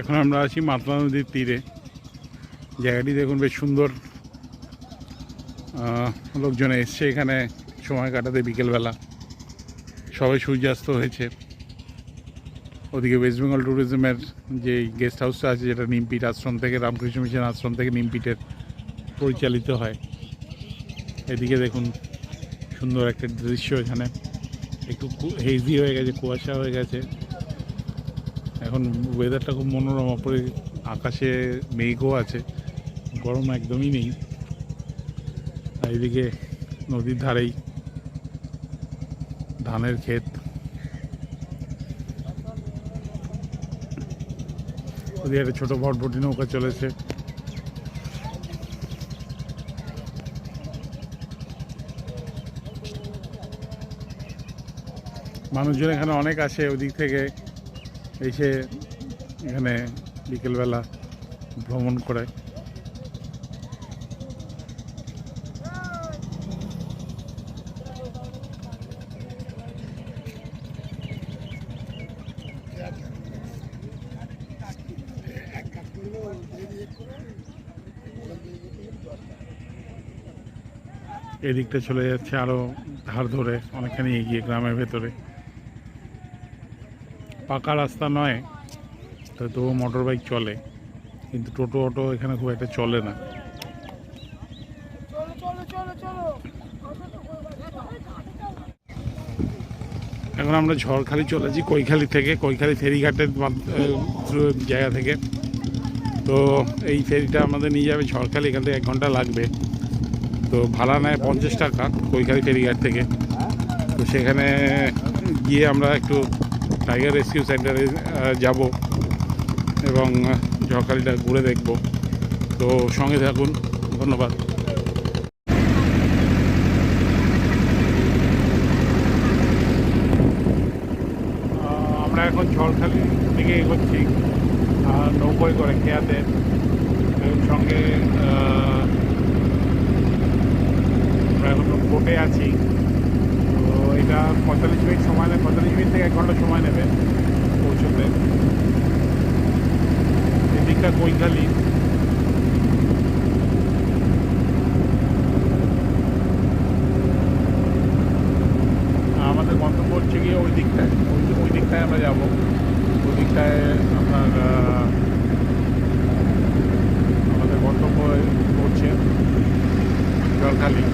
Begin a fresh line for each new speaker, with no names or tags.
এখন আমরা আছি মাতলা নদীর তীরে। জায়গাটি দেখুন বেশ সুন্দর। লোকজন এসছে এখানে সময় কাটাতে বিকেলবেলা। সবাই সূর্যাস্ত হয়েছে। ওদিকে ওয়েস্ট বেঙ্গল ট্যুরিজমের যে গেস্ট হাউসটা আছে, যেটা নিমপিট আশ্রম থেকে, রামকৃষ্ণ মিশন আশ্রম থেকে নিমপিটের পরিচালিত হয়। এদিকে দেখুন সুন্দর একটা দৃশ্য। এখানে একটু হেজি হয়ে গেছে, কুয়াশা হয়ে গেছে। এখন ওয়েদারটা খুব মনোরম। ওপরে আকাশে মেঘও আছে, গরম একদমই নেই। আর এদিকে নদীর ধারেই ধানের ক্ষেত। ওদিকে একটা ছোটো ভটভটি নৌকা চলেছে। মানুষজন এখানে অনেক আসে ওদিক থেকে এসে এখানে বিকেলবেলা ভ্রমণ করে। এদিকটা চলে যাচ্ছে আরও ধার ধরে অনেকখানি এগিয়ে গ্রামের ভেতরে। পাকা রাস্তা নয়, তবুও মোটর বাইক চলে, কিন্তু টোটো অটো এখানে খুব একটা চলে না। এখন আমরা ঝড়খালি চলেছি কৈখালি থেকে, কৈখালি ফেরিঘাটের জায়গা থেকে। তো এই ফেরিটা আমাদের নিয়ে যাবে ঝড়খালি। এখান থেকে 1 ঘন্টা লাগবে। তো ভাড়া নেয় 50 টাকা কৈখালি ফেরিঘাট থেকে। তো সেখানে গিয়ে আমরা একটু টাইগার রেস্কিউ সেন্টারে যাব এবং ঝড়খালিটা ঘুরে দেখব। তো সঙ্গে থাকুন, ধন্যবাদ। আমরা এখন ঝড়খালির দিকে এগোচ্ছি নৌকোয় করে খেয়াতে। সঙ্গে আমরা এখন বোটে আছি। তো এটা 45 মিনিট সময় নেবে, 45 মিনিট থেকে 1 ঘন্টা সময় নেবে পৌঁছতে। এদিকটা কৈখালি। আমাদের গন্তব্য হচ্ছে গিয়ে ওই দিকটায়, ওই দিকটায় আমরা যাবো। ওই দিকটায় আপনার আমাদের গন্তব্য হচ্ছে ঝড়খালি।